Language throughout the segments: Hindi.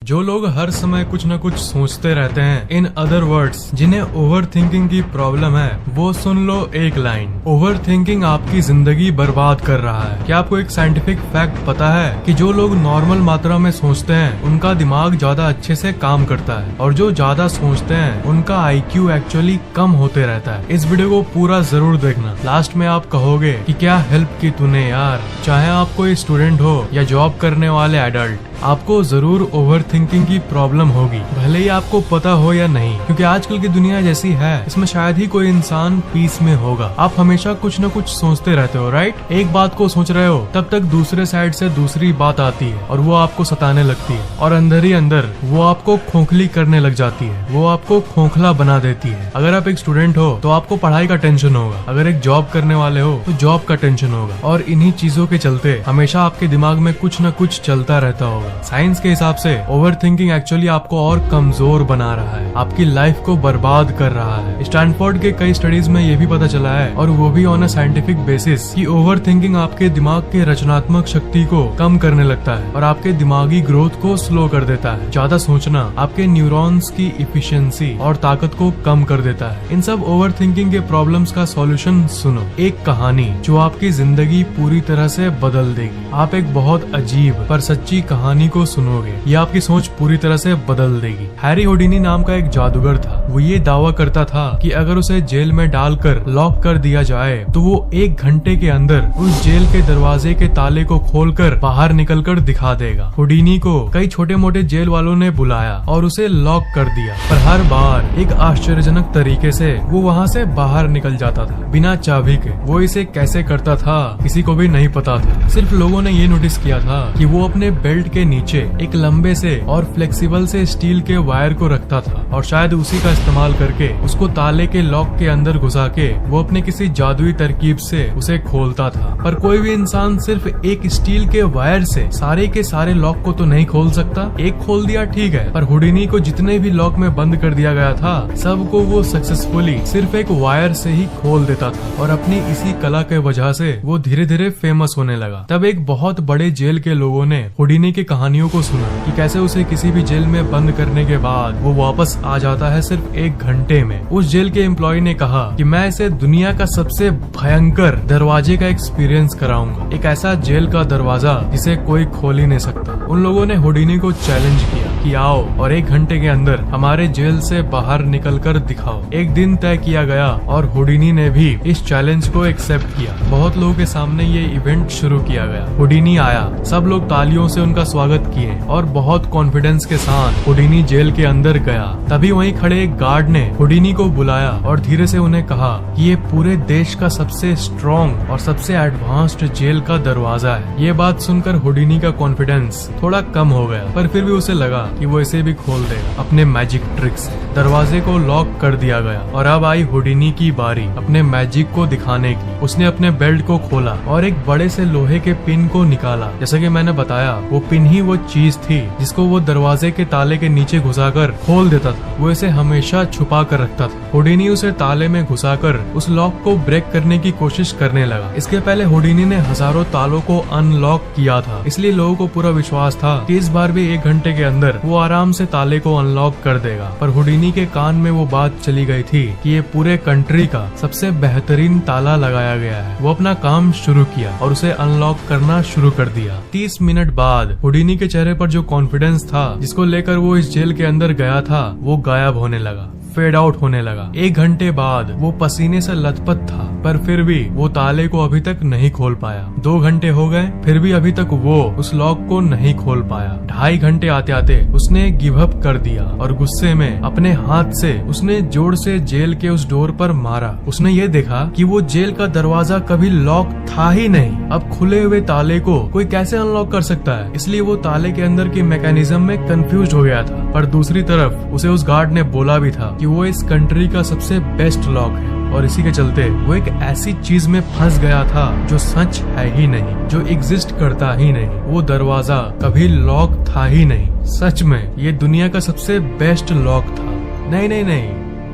जो लोग हर समय कुछ न कुछ सोचते रहते हैं, इन अदर वर्ड्स जिन्हें ओवर थिंकिंग की प्रॉब्लम है, वो सुन लो एक लाइन। ओवर थिंकिंग आपकी जिंदगी बर्बाद कर रहा है। क्या आपको एक साइंटिफिक फैक्ट पता है कि जो लोग नॉर्मल मात्रा में सोचते हैं उनका दिमाग ज्यादा अच्छे से काम करता है, और जो ज्यादा सोचते हैं उनका IQ एक्चुअली कम होते रहता है। इस वीडियो को पूरा जरूर देखना। लास्ट में आप कहोगे कि क्या हेल्प की तूने यार। चाहे आप कोई स्टूडेंट हो या जॉब करने वाले एडल्ट, आपको जरूर ओवर थिंकिंग की प्रॉब्लम होगी, भले ही आपको पता हो या नहीं, क्योंकि आजकल की दुनिया जैसी है इसमें शायद ही कोई इंसान पीस में होगा। आप हमेशा कुछ न कुछ सोचते रहते हो, राइट? एक बात को सोच रहे हो, तब तक दूसरे साइड से दूसरी बात आती है और वो आपको सताने लगती है, और अंदर ही अंदर वो आपको खोखली करने लग जाती है, वो आपको खोखला बना देती है। अगर आप एक स्टूडेंट हो तो आपको पढ़ाई का टेंशन होगा, अगर एक जॉब करने वाले हो तो जॉब का टेंशन होगा, और इन्हीं चीजों के चलते हमेशा आपके दिमाग में कुछ न कुछ चलता रहता होगा। साइंस के हिसाब से ओवर थिंकिंग एक्चुअली आपको और कमजोर बना रहा है, आपकी लाइफ को बर्बाद कर रहा है। स्टैनफोर्ड के कई स्टडीज में ये भी पता चला है, और वो भी ऑन अ साइंटिफिक बेसिस, कि ओवर थिंकिंग आपके दिमाग के रचनात्मक शक्ति को कम करने लगता है और आपके दिमागी ग्रोथ को स्लो कर देता है। ज्यादा सोचना आपके न्यूरॉन्स की इफिशिएंसी और ताकत को कम कर देता है। इन सब ओवर थिंकिंग के प्रॉब्लम्स का सॉल्यूशन सुनो, एक कहानी जो आपकी जिंदगी पूरी तरह से बदल देगी। आप एक बहुत अजीब पर सच्ची कहानी को सुनोगे, ये आपकी सोच पूरी तरह से बदल देगी। हैरी हुडिनी नाम का एक जादूगर था। वो ये दावा करता था कि अगर उसे जेल में डालकर लॉक कर दिया जाए तो वो 1 घंटे के अंदर उस जेल के दरवाजे के ताले को खोलकर बाहर निकलकर दिखा देगा। हुडिनी को कई छोटे मोटे जेल वालों ने बुलाया और उसे लॉक कर दिया, पर हर बार एक आश्चर्यजनक तरीके से वो वहाँ से बाहर निकल जाता था बिना चाबी के। वो इसे कैसे करता था किसी को भी नहीं पता था, सिर्फ लोगों ने ये नोटिस किया था कि वो अपने बेल्ट के नीचे एक लंबे से और फ्लेक्सिबल से स्टील के वायर को रखता था, और शायद उसी का इस्तेमाल करके उसको ताले के लॉक के अंदर घुसा के वो अपने किसी जादुई तरकीब से उसे खोलता था। पर कोई भी इंसान सिर्फ एक स्टील के वायर से सारे के सारे लॉक को तो नहीं खोल सकता। एक खोल दिया ठीक है, पर हुडिनी को जितने भी लॉक में बंद कर दिया गया था सबको वो सक्सेसफुली सिर्फ एक वायर से ही खोल देता था, और अपनी इसी कला के वजह से वो धीरे धीरे फेमस होने लगा। तब एक बहुत बड़े जेल के लोगों ने हुडिनी की कहानियों को सुना कि कैसे उसे किसी भी जेल में बंद करने के बाद वो वापस आ जाता है सिर्फ 1 घंटे में। उस जेल के एम्प्लॉय ने कहा कि मैं इसे दुनिया का सबसे भयंकर दरवाजे का एक्सपीरियंस कराऊंगा, एक ऐसा जेल का दरवाजा जिसे कोई खोल ही नहीं सकता। उन लोगों ने हुडिनी को चैलेंज किया कि आओ और 1 घंटे के अंदर हमारे जेल से बाहर निकल कर दिखाओ। एक दिन तय किया गया और हुडिनी ने भी इस चैलेंज को एक्सेप्ट किया। बहुत लोगों के सामने ये इवेंट शुरू किया गया। हुडिनी आया, सब लोग तालियों से उनका स्वागत किए और बहुत कॉन्फिडेंस के साथ हुडिनी जेल के अंदर गया। तभी वहीं खड़े एक गार्ड ने हुडिनी को बुलाया और धीरे से उन्हें कहा कि ये पूरे देश का सबसे स्ट्रॉन्ग और सबसे एडवांस्ड जेल का दरवाजा है। ये बात सुनकर हुडिनी का कॉन्फिडेंस थोड़ा कम हो गया, पर फिर भी उसे लगा कि वो इसे भी खोल देगा अपने मैजिक ट्रिक से। दरवाजे को लॉक कर दिया गया और अब आई हुडिनी की बारी अपने मैजिक को दिखाने की। उसने अपने बेल्ट को खोला और एक बड़े से लोहे के पिन को निकाला। जैसा कि मैंने बताया, वो पिन ही वो चीज थी जिसको वो दरवाजे के ताले के नीचे घुसाकर खोल देता था। वो इसे हमेशा छुपा कर रखता था। हुडिनी उसे ताले में घुसाकर उस लॉक को ब्रेक करने की कोशिश करने लगा। इसके पहले हुडिनी ने हजारों तालों को अनलॉक किया था, इसलिए लोगों को पूरा विश्वास था कि इस बार भी 1 घंटे के अंदर वो आराम से ताले को अनलॉक कर देगा। पर हुडिनी के कान में वो बात चली गई थी कि ये पूरे कंट्री का सबसे बेहतरीन ताला लगाया गया है। वो अपना काम शुरू किया और उसे अनलॉक करना शुरू कर दिया। 30 मिनट बाद हुडिनी के चेहरे पर जो कॉन्फिडेंस था जिसको लेकर वो इस जेल के अंदर गया था, वो गायब होने लगा, फेड आउट होने लगा। 1 घंटे बाद वो पसीने से लथपथ था, पर फिर भी वो ताले को अभी तक नहीं खोल पाया। 2 घंटे हो गए, फिर भी अभी तक वो उस लॉक को नहीं खोल पाया। 2.5 घंटे आते आते उसने गिव अप कर दिया और गुस्से में अपने हाथ से उसने जोर से जेल के उस डोर पर मारा। उसने ये देखा कि वो जेल का दरवाजा कभी लॉक था ही नहीं। अब खुले हुए ताले को कोई कैसे अनलॉक कर सकता है, इसलिए वो ताले के अंदर के मैकेनिज्म में कंफ्यूज हो गया था। पर दूसरी तरफ उसे उस गार्ड ने बोला भी था कि वो इस कंट्री का सबसे बेस्ट लॉक है, और इसी के चलते वो एक ऐसी चीज में फंस गया था जो सच है ही नहीं, जो एग्जिस्ट करता ही नहीं। वो दरवाजा कभी लॉक था ही नहीं। सच में ये दुनिया का सबसे बेस्ट लॉक था। नहीं,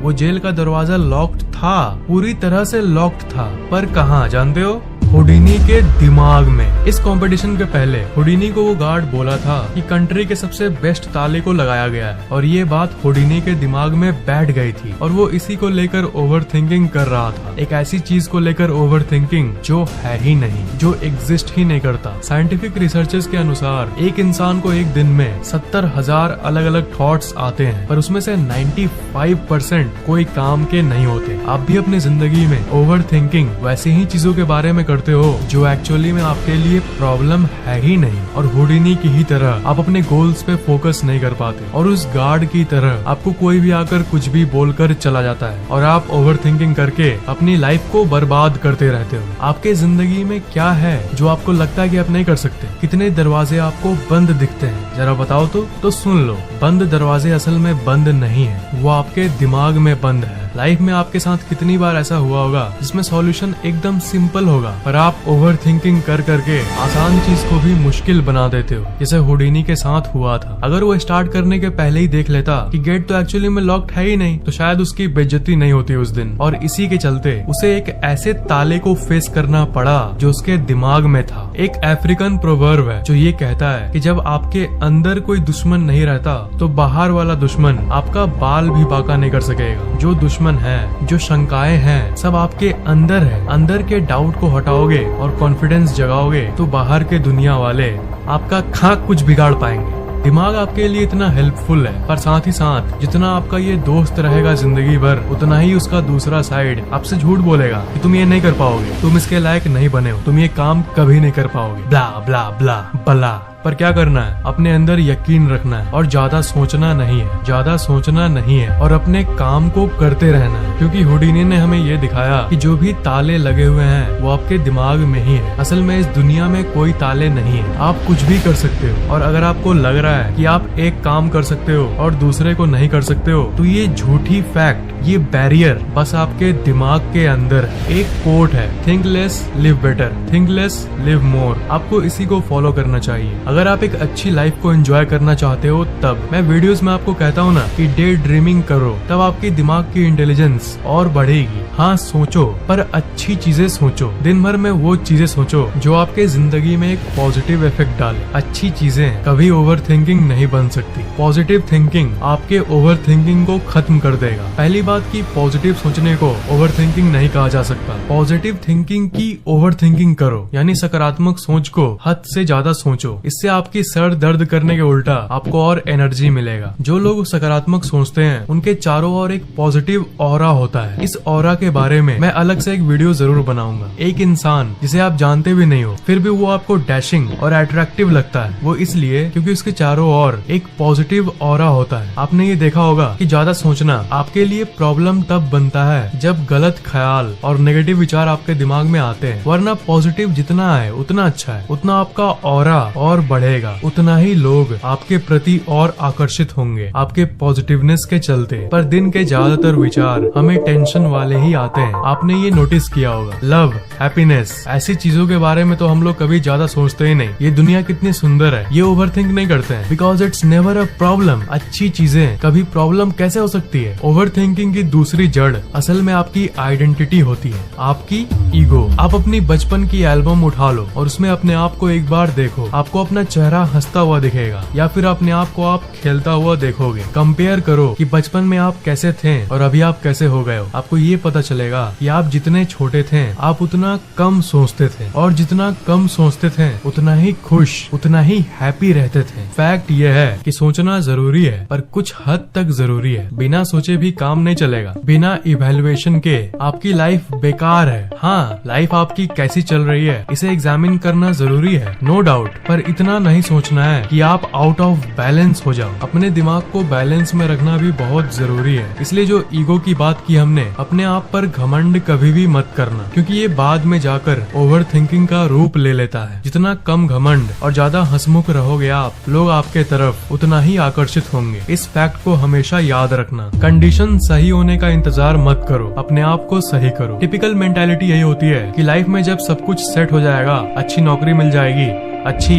वो जेल का दरवाजा लॉक्ड था, पूरी तरह से लॉक्ड था। पर कहाँ जानते हो? हुडिनी के दिमाग में। इस कंपटीशन के पहले हुडिनी को वो गार्ड बोला था कि कंट्री के सबसे बेस्ट ताले को लगाया गया है, और ये बात हुडिनी के दिमाग में बैठ गई थी और वो इसी को लेकर ओवर थिंकिंग कर रहा था। एक ऐसी चीज को लेकर ओवर थिंकिंग जो है ही नहीं, जो एग्जिस्ट ही नहीं करता। साइंटिफिक रिसर्चेस के अनुसार एक इंसान को एक दिन में 70,000 अलग अलग थॉट्स आते हैं, पर उसमें से 95% कोई काम के नहीं होते। आप भी अपनी जिंदगी में ओवर थिंकिंग वैसी ही चीजों के बारे में करते हो जो एक्चुअली में आपके लिए प्रॉब्लम है ही नहीं, और हुडिनी की ही तरह आप अपने गोल्स पे फोकस नहीं कर पाते, और उस गार्ड की तरह आपको कोई भी आकर कुछ भी बोलकर चला जाता है और आप ओवर थिंकिंग करके अपनी लाइफ को बर्बाद करते रहते हो। आपके जिंदगी में क्या है जो आपको लगता है कि आप नहीं कर सकते? कितने दरवाजे आपको बंद दिखते हैं, जरा बताओ तो सुन लो। बंद दरवाजे असल में बंद नहीं है, वो आपके दिमाग में बंद है। लाइफ में आपके साथ कितनी बार ऐसा हुआ होगा जिसमें सॉल्यूशन एकदम सिंपल होगा, पर आप ओवर थिंकिंग कर करके आसान चीज को भी मुश्किल बना देते हो, जैसे हुडिनी के साथ हुआ था। अगर वो स्टार्ट करने के पहले ही देख लेता कि गेट तो एक्चुअली में लॉक्ड है ही नहीं, तो शायद उसकी बेइज्जती नहीं होती उस दिन, और इसी के चलते उसे एक ऐसे ताले को फेस करना पड़ा जो उसके दिमाग में था। एक अफ्रीकन प्रोवर्ब है जो ये कहता है कि जब आपके अंदर कोई दुश्मन नहीं रहता तो बाहर वाला दुश्मन आपका बाल भी बांका नहीं कर सकेगा। जो दुश्मन है, जो शंकाएं हैं, सब आपके अंदर है। अंदर के डाउट को हटाओगे और कॉन्फिडेंस जगाओगे तो बाहर के दुनिया वाले आपका खाक कुछ बिगाड़ पाएंगे। दिमाग आपके लिए इतना हेल्पफुल है, पर साथ ही साथ जितना आपका ये दोस्त रहेगा जिंदगी भर, उतना ही उसका दूसरा साइड आपसे झूठ बोलेगा कि तुम ये नहीं कर पाओगे, तुम इसके लायक नहीं बने हो, तुम ये काम कभी नहीं कर पाओगे, ब्ला ब्ला ब्ला बला। पर क्या करना है? अपने अंदर यकीन रखना है और ज्यादा सोचना नहीं है, ज्यादा सोचना नहीं है, और अपने काम को करते रहना है। क्योंकि हुडिनी ने हमें ये दिखाया कि जो भी ताले लगे हुए हैं वो आपके दिमाग में ही है। असल में इस दुनिया में कोई ताले नहीं है, आप कुछ भी कर सकते हो। और अगर आपको लग रहा है कि आप एक काम कर सकते हो और दूसरे को नहीं कर सकते हो, तो ये झूठी फैक्ट, ये बैरियर बस आपके दिमाग के अंदर है। एक कोट है, think less live better, think less live मोर। आपको इसी को फॉलो करना चाहिए। अगर आप एक अच्छी लाइफ को एंजॉय करना चाहते हो, तब मैं वीडियोस में आपको कहता हूँ ना कि डे ड्रीमिंग करो, तब आपकी दिमाग की इंटेलिजेंस और बढ़ेगी। हाँ सोचो, पर अच्छी चीजें सोचो। दिन भर में वो चीजें सोचो जो आपके जिंदगी में एक पॉजिटिव इफेक्ट डाले। अच्छी चीजें कभी ओवर थिंकिंग नहीं बन सकती। पॉजिटिव थिंकिंग आपके ओवर थिंकिंग को खत्म कर देगा। पहली बात की पॉजिटिव सोचने को ओवर थिंकिंग नहीं कहा जा सकता। पॉजिटिव थिंकिंग की ओवर थिंकिंग करो, यानी सकारात्मक सोच को हद से ज्यादा सोचो। इससे आपकी सर दर्द करने के उल्टा आपको और एनर्जी मिलेगा। जो लोग सकारात्मक सोचते हैं उनके चारों ओर एक पॉजिटिव ऑरा होता है। इस ऑरा के बारे में मैं अलग से एक वीडियो जरूर बनाऊंगा। एक इंसान जिसे आप जानते भी नहीं हो, फिर भी वो आपको डैशिंग और अट्रैक्टिव लगता है, वो इसलिए क्योंकि उसके चारों ओर एक पॉजिटिव ऑरा होता है। आपने ये देखा होगा कि ज्यादा सोचना आपके लिए प्रॉब्लम तब बनता है जब गलत ख्याल और नेगेटिव विचार आपके दिमाग में आते हैं, वरना पॉजिटिव जितना है उतना अच्छा है, उतना आपका ऑरा और बढ़ेगा, उतना ही लोग आपके प्रति और आकर्षित होंगे आपके पॉजिटिवनेस के चलते। पर दिन के ज्यादातर विचार हमें टेंशन वाले ही आते हैं। आपने ये नोटिस किया होगा। लव, हैप्पीनेस, ऐसी चीजों के बारे में तो हम लोग कभी ज्यादा सोचते ही नहीं। ये दुनिया कितनी सुंदर है, ये ओवरथिंक नहीं करते हैं, because it's never a problem. अच्छी चीजें कभी प्रॉब्लम कैसे हो सकती है? ओवर थिंकिंग की दूसरी जड़ असल में आपकी आइडेंटिटी होती है, आपकी ईगो। आप अपनी बचपन की एल्बम उठा लो और उसमें अपने आप को एक बार देखो, आपको अपना चेहरा हंसता हुआ दिखेगा, या फिर अपने आप को आप खेलता हुआ देखोगे। कंपेयर करो कि बचपन में आप कैसे थे और अभी आप कैसे हो गए हो। आपको ये पता चलेगा कि आप जितने छोटे थे आप उतना कम सोचते थे, और जितना कम सोचते थे उतना ही खुश, उतना ही हैप्पी रहते थे। फैक्ट ये है कि सोचना जरूरी है, पर कुछ हद तक जरूरी है। बिना सोचे भी काम नहीं चलेगा। बिना इवैल्यूएशन के आपकी लाइफ बेकार है। हाँ, लाइफ आपकी कैसी चल रही है इसे एग्जामिन करना जरूरी है, नो डाउट, पर इतना नहीं सोचना है कि आप आउट ऑफ बैलेंस हो जाओ। अपने दिमाग को बैलेंस में रखना भी बहुत जरूरी है। इसलिए जो ईगो की बात की हमने, अपने आप पर घमंड कभी भी मत करना, क्योंकि ये बाद में जाकर ओवर थिंकिंग का रूप ले लेता है। जितना कम घमंड और ज्यादा हंसमुख रहोगे आप, लोग आपके तरफ उतना ही आकर्षित होंगे। इस फैक्ट को हमेशा याद रखना। कंडीशन सही होने का इंतजार मत करो, अपने आप को सही करो। टिपिकल मेंटालिटी यही होती है कि लाइफ में जब सब कुछ सेट हो जाएगा, अच्छी नौकरी मिल जाएगी, अच्छी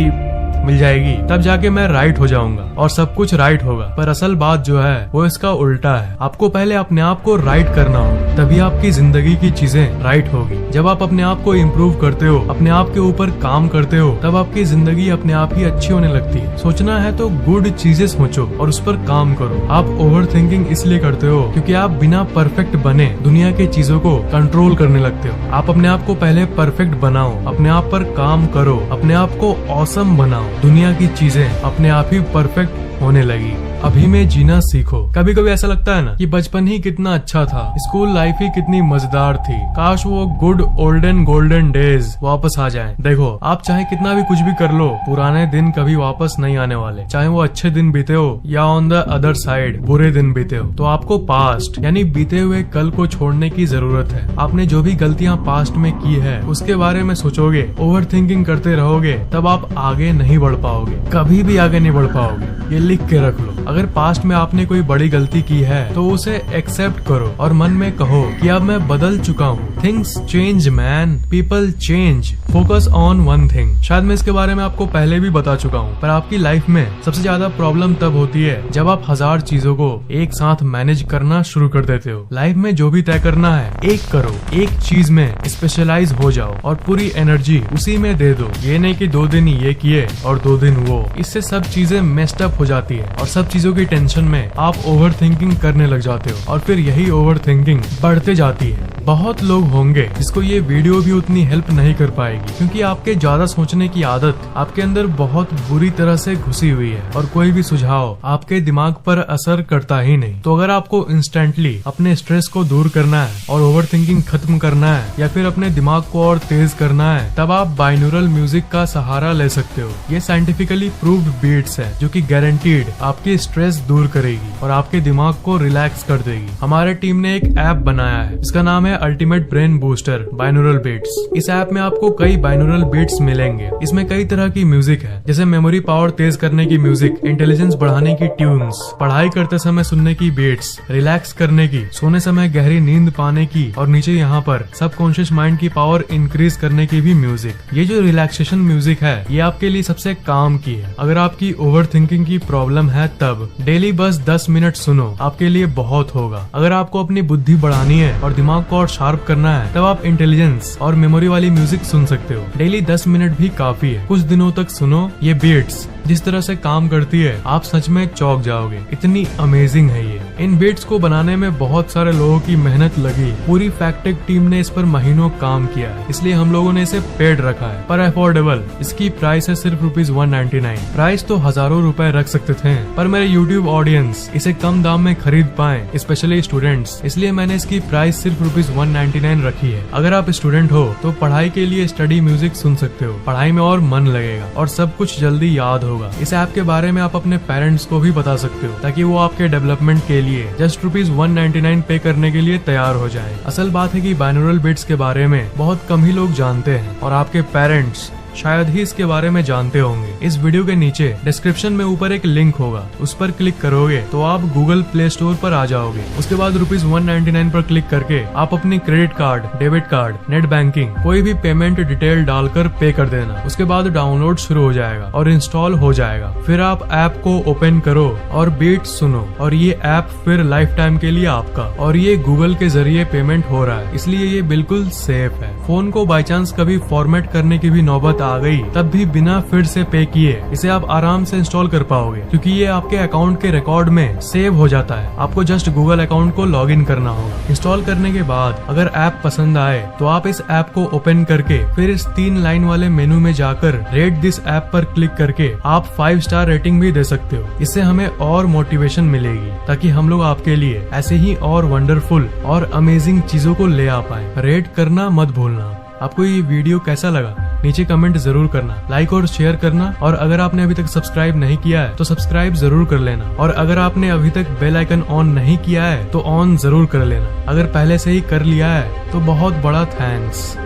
मिल जाएगी तब जाके मैं राइट हो जाऊंगा और सब कुछ राइट होगा। पर असल बात जो है वो इसका उल्टा है। आपको पहले अपने आप को राइट करना होगा, तभी आपकी जिंदगी की चीजें राइट होगी। जब आप अपने आप को इम्प्रूव करते हो, अपने आप के ऊपर काम करते हो, तब आपकी जिंदगी अपने आप ही अच्छी होने लगती है। सोचना है तो गुड चीजें सोचो और उस पर काम करो। आप ओवर थिंकिंग इसलिए करते हो क्योंकि आप बिना परफेक्ट बने दुनिया की चीजों को कंट्रोल करने लगते हो। आप अपने आप को पहले परफेक्ट बनाओ, अपने आप पर काम करो, अपने आप को ऑसम बनाओ, दुनिया की चीजें अपने आप ही परफेक्ट होने लगी। अभी में जीना सीखो। कभी कभी ऐसा लगता है ना कि बचपन ही कितना अच्छा था, स्कूल लाइफ ही कितनी मजेदार थी, काश वो गुड ओल्डन गोल्डन डेज वापस आ जाएं। देखो, आप चाहे कितना भी कुछ भी कर लो, पुराने दिन कभी वापस नहीं आने वाले। चाहे वो अच्छे दिन बीते हो या ऑन द अदर साइड बुरे दिन बीते हो, तो आपको पास्ट यानी बीते हुए कल को छोड़ने की जरूरत है। आपने जो भी गलतियां पास्ट में की है उसके बारे में सोचोगे, ओवर थिंकिंग करते रहोगे, तब आप आगे नहीं बढ़ पाओगे, कभी भी आगे नहीं बढ़ पाओगे। ये लिख के रख लो। अगर पास्ट में आपने कोई बड़ी गलती की है तो उसे एक्सेप्ट करो और मन में कहो कि अब मैं बदल चुका हूँ। Things change man, people change, focus on one thing. शायद मैं इसके बारे में आपको पहले भी बता चुका हूँ, पर आपकी लाइफ में सबसे ज्यादा प्रॉब्लम तब होती है जब आप 1000 चीजों को एक साथ मैनेज करना शुरू कर देते हो। लाइफ में जो भी तय करना है एक करो, एक चीज में स्पेशलाइज हो जाओ और पूरी एनर्जी उसी में दे दो। ये नहीं कि 2 दिन ये किए और 2 दिन वो। इससे सब चीजें मेस्ड अप हो जाती है और सब चीजों की टेंशन में आप ओवर थिंकिंग करने लग जाते हो और फिर यही ओवर थिंकिंग बढ़ते जाती है। बहुत लोग होंगे जिसको ये वीडियो भी उतनी हेल्प नहीं कर पाएगी क्योंकि आपके ज्यादा सोचने की आदत आपके अंदर बहुत बुरी तरह से घुसी हुई है और कोई भी सुझाव आपके दिमाग पर असर करता ही नहीं। तो अगर आपको इंस्टेंटली अपने स्ट्रेस को दूर करना है और ओवर थिंकिंग खत्म करना है या फिर अपने दिमाग को और तेज करना है, तब आप बाइनोरल म्यूजिक का सहारा ले सकते हो। ये साइंटिफिकली प्रूव्ड बीट्स है जो कि गारंटीड आपकी स्ट्रेस दूर करेगी और आपके दिमाग को रिलैक्स कर देगी। हमारे टीम ने एक ऐप बनाया है, इसका नाम है ultimate brain booster binaural beats. इस ऐप में आपको कई बाइनोरल बीट्स मिलेंगे। इसमें कई तरह की म्यूजिक है, जैसे मेमोरी पावर तेज करने की म्यूजिक, इंटेलिजेंस बढ़ाने की ट्यून्स, पढ़ाई करते समय सुनने की बीट्स, रिलैक्स करने की, सोने समय गहरी नींद पाने की और नीचे यहाँ पर सबकॉन्शियस माइंड की पावर इंक्रीज करने की भी म्यूजिक। ये जो रिलैक्सेशन म्यूजिक है ये आपके लिए सबसे काम की है। अगर आपकी ओवर थिंकिंग की प्रॉब्लम है तब डेली बस 10 मिनट सुनो, आपके लिए बहुत होगा। अगर आपको अपनी बुद्धि बढ़ानी है और दिमाग को और शार्प करना है तब आप इंटेलिजेंस और मेमोरी वाली म्यूजिक सुन सकते हो। डेली 10 मिनट भी काफी है, कुछ दिनों तक सुनो। ये बीट्स जिस तरह से काम करती है आप सच में चौंक जाओगे, इतनी अमेजिंग है ये। इन बीट्स को बनाने में बहुत सारे लोगों की मेहनत लगी। पूरी फैक्टेक टीम ने इस पर महीनों काम किया है, इसलिए हम लोगों ने इसे पेड रखा है, पर अफोर्डेबल। इसकी प्राइस है सिर्फ ₹199। प्राइस तो हजारों रुपए रख सकते थे, पर मेरे यूट्यूब ऑडियंस इसे कम दाम में खरीद पाए, स्पेशली स्टूडेंट्स, इसलिए मैंने इसकी प्राइस सिर्फ ₹199 रखी है। अगर आप स्टूडेंट हो तो पढ़ाई के लिए स्टडी म्यूजिक सुन सकते हो, पढ़ाई में और मन लगेगा और सब कुछ जल्दी याद होगा। इस ऐप के बारे में आप अपने पेरेंट्स को भी बता सकते हो ताकि वो आपके डेवलपमेंट के लिए जस्ट ₹199 पे करने के लिए तैयार हो जाए। असल बात है कि बाइनोरल बीट्स के बारे में बहुत कम ही लोग जानते हैं और आपके पेरेंट्स शायद ही इसके बारे में जानते होंगे। इस वीडियो के नीचे डिस्क्रिप्शन में ऊपर एक लिंक होगा, उस पर क्लिक करोगे तो आप गूगल प्ले स्टोर पर आ जाओगे। उसके बाद ₹199 पर क्लिक करके आप अपनी credit card, debit card, net banking, कोई भी पेमेंट डिटेल डालकर पे कर देना। उसके बाद डाउनलोड शुरू हो जाएगा और इंस्टॉल हो जाएगा। फिर आप ऐप को ओपन करो और बीट सुनो और ये ऐप फिर लाइफ टाइम के लिए आपका। और ये गूगल के जरिए पेमेंट हो रहा है, इसलिए ये बिल्कुल सेफ है। फोन को बाई चांस कभी फॉर्मेट करने की भी नौबत आ गई तब भी बिना फिर से पे किए इसे आप आराम से इंस्टॉल कर पाओगे, क्योंकि ये आपके अकाउंट के रिकॉर्ड में सेव हो जाता है। आपको जस्ट गूगल अकाउंट को लॉग इन करना होगा। इंस्टॉल करने के बाद अगर ऐप पसंद आए तो आप इस ऐप को ओपन करके फिर इस 3 लाइन वाले मेनू में जाकर रेट दिस ऐप पर क्लिक करके आप 5 स्टार रेटिंग भी दे सकते हो। इससे हमें और मोटिवेशन मिलेगी ताकि हम लोग आपके लिए ऐसे ही और वंडरफुल और अमेजिंग चीजों को ले आ पाए। रेट करना मत भूलना। आपको ये वीडियो कैसा लगा नीचे कमेंट जरूर करना, लाइक और शेयर करना, और अगर आपने अभी तक सब्सक्राइब नहीं किया है तो सब्सक्राइब जरूर कर लेना, और अगर आपने अभी तक बेल आइकन ऑन नहीं किया है तो ऑन जरूर कर लेना। अगर पहले से ही कर लिया है तो बहुत बड़ा थैंक्स।